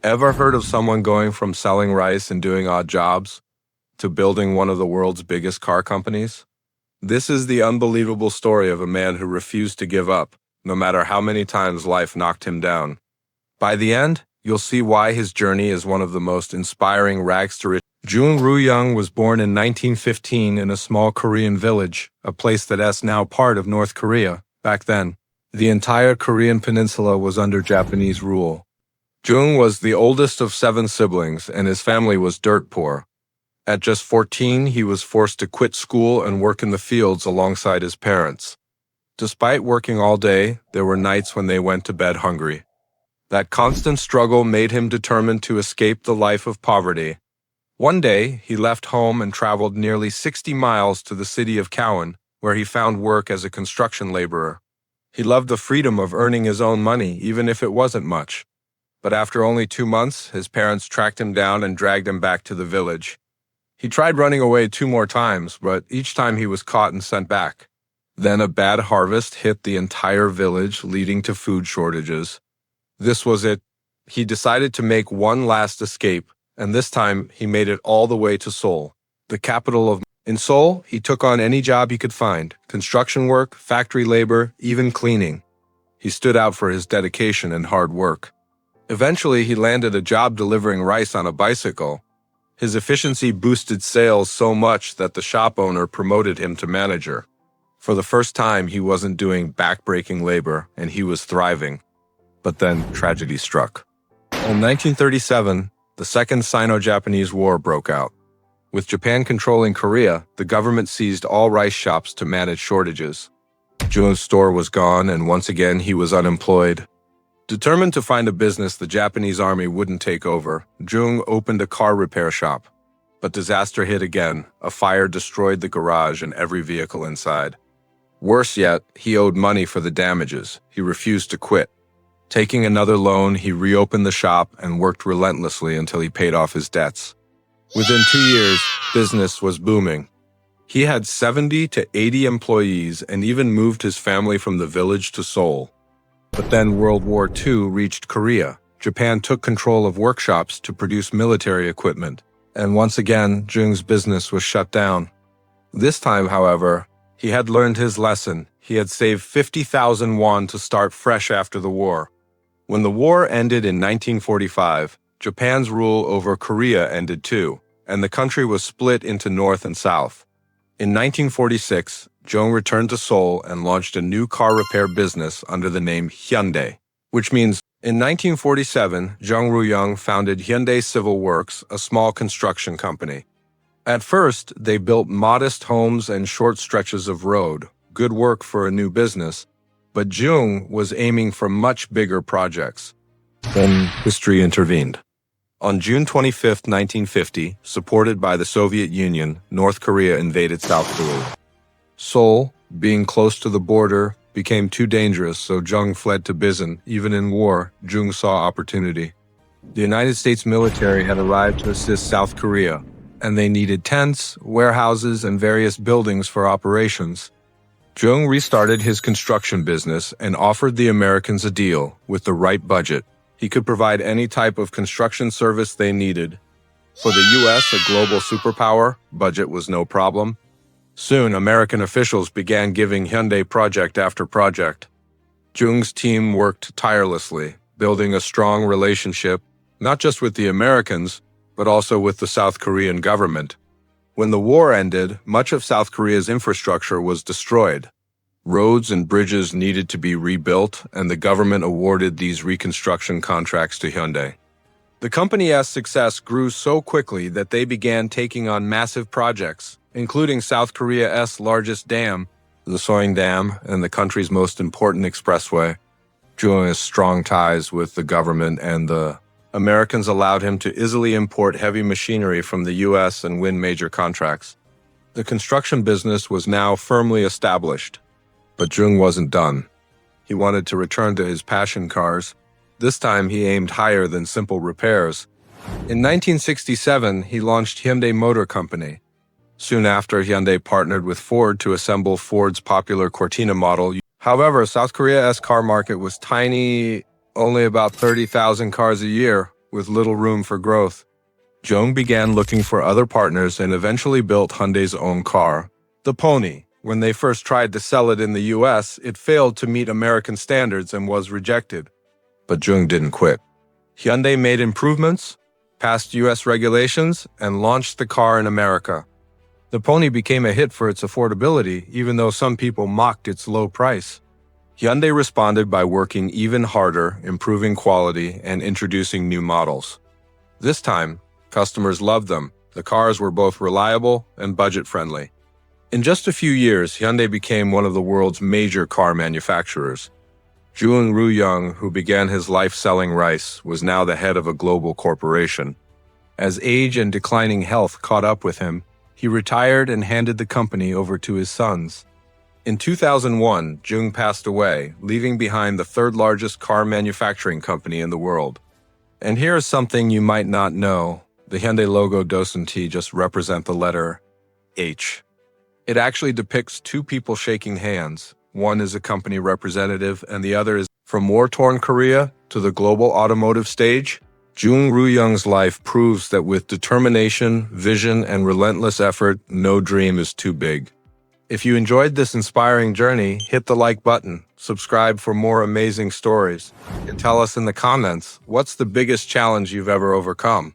Ever heard of someone going from selling rice and doing odd jobs to building one of the world's biggest car companies? This is the unbelievable story of a man who refused to give up, no matter how many times life knocked him down. By the end, you'll see why his journey is one of the most inspiring rags to riches. Jung Roo-young was born in 1915 in a small Korean village, a place that is now part of North Korea. Back then, the entire Korean peninsula was under Japanese rule. Jung was the oldest of 7 siblings, and his family was dirt poor. At just 14, he was forced to quit school and work in the fields alongside his parents. Despite working all day, there were nights when they went to bed hungry. That constant struggle made him determined to escape the life of poverty. One day, he left home and traveled nearly 60 miles to the city of Cowan, where he found work as a construction laborer. He loved the freedom of earning his own money, even if it wasn't much. But after only 2 months, his parents tracked him down and dragged him back to the village. He tried running away 2 more times, but each time he was caught and sent back. Then a bad harvest hit the entire village, leading to food shortages. This was it. He decided to make one last escape, and this time he made it all the way to Seoul, the capital of... In Seoul, he took on any job he could find: construction work, factory labor, even cleaning. He stood out for his dedication and hard work. Eventually, he landed a job delivering rice on a bicycle. His efficiency boosted sales so much that the shop owner promoted him to manager. For the first time, he wasn't doing back-breaking labor, and he was thriving. But then tragedy struck. In 1937, the Second Sino-Japanese War broke out. With Japan controlling Korea, the government seized all rice shops to manage shortages. Jung's store was gone, and once again he was unemployed. Determined to find a business the Japanese army wouldn't take over, Jung opened a car repair shop. But disaster hit again. A fire destroyed the garage and every vehicle inside. Worse yet, he owed money for the damages. He refused to quit. Taking another loan, he reopened the shop and worked relentlessly until he paid off his debts. Within 2 years, business was booming. He had 70 to 80 employees and even moved his family from the village to Seoul. But then World War II reached Korea. Japan took control of workshops to produce military equipment, and once again, Jung's business was shut down. This time, however, he had learned his lesson. He had saved 50,000 won to start fresh after the war. When the war ended in 1945, Japan's rule over Korea ended too, and the country was split into North and South. In 1946, Jung returned to Seoul and launched a new car repair business under the name Hyundai, which means in 1947, Jung Roo-young founded Hyundai Civil Works, a small construction company. At first, they built modest homes and short stretches of road, good work for a new business, but Jung was aiming for much bigger projects. Then history intervened. On June 25, 1950, supported by the Soviet Union, North Korea invaded South Korea. Seoul, being close to the border, became too dangerous, so Jung fled to Bisan. Even in war, Jung saw opportunity. The United States military had arrived to assist South Korea, and they needed tents, warehouses, and various buildings for operations. Jung restarted his construction business and offered the Americans a deal. With the right budget, he could provide any type of construction service they needed. For the U.S., a global superpower, budget was no problem. Soon, American officials began giving Hyundai project after project. Jung's team worked tirelessly, building a strong relationship, not just with the Americans, but also with the South Korean government. When the war ended, much of South Korea's infrastructure was destroyed. Roads and bridges needed to be rebuilt, and the government awarded these reconstruction contracts to Hyundai. The company's success grew so quickly that they began taking on massive projects, including South Korea's largest dam, the Soing Dam, and the country's most important expressway. Jung has strong ties with the government, and the Americans allowed him to easily import heavy machinery from the U.S. and win major contracts. The construction business was now firmly established. But Jung wasn't done. He wanted to return to his passion cars. This time he aimed higher than simple repairs. In 1967, he launched Hyundai Motor Company. Soon after, Hyundai partnered with Ford to assemble Ford's popular Cortina model. However, South Korea's car market was tiny, only about 30,000 cars a year. with little room for growth. Jung began looking for other partners and eventually built Hyundai's own car, the Pony. When they first tried to sell it in the US, it failed to meet American standards and was rejected. But Jung didn't quit. Hyundai made improvements, passed US regulations, and launched the car in America. The Pony became a hit for its affordability, even though some people mocked its low price. Hyundai responded by working even harder, improving quality, and introducing new models. This time, customers loved them. The cars were both reliable and budget-friendly. In just a few years, Hyundai became one of the world's major car manufacturers. Jung Roo-young, who began his life selling rice, was now the head of a global corporation. As age and declining health caught up with him, he retired and handed the company over to his sons. In 2001, Jung passed away, leaving behind the third-largest car manufacturing company in the world. And here is something you might not know. The Hyundai logo doesn't just represent the letter H. It actually depicts two people shaking hands. One is a company representative, and the other is from war-torn Korea to the global automotive stage. Jung Roo-young's life proves that with determination, vision, and relentless effort, no dream is too big. If you enjoyed this inspiring journey, hit the like button, subscribe for more amazing stories, and tell us in the comments, what's the biggest challenge you've ever overcome?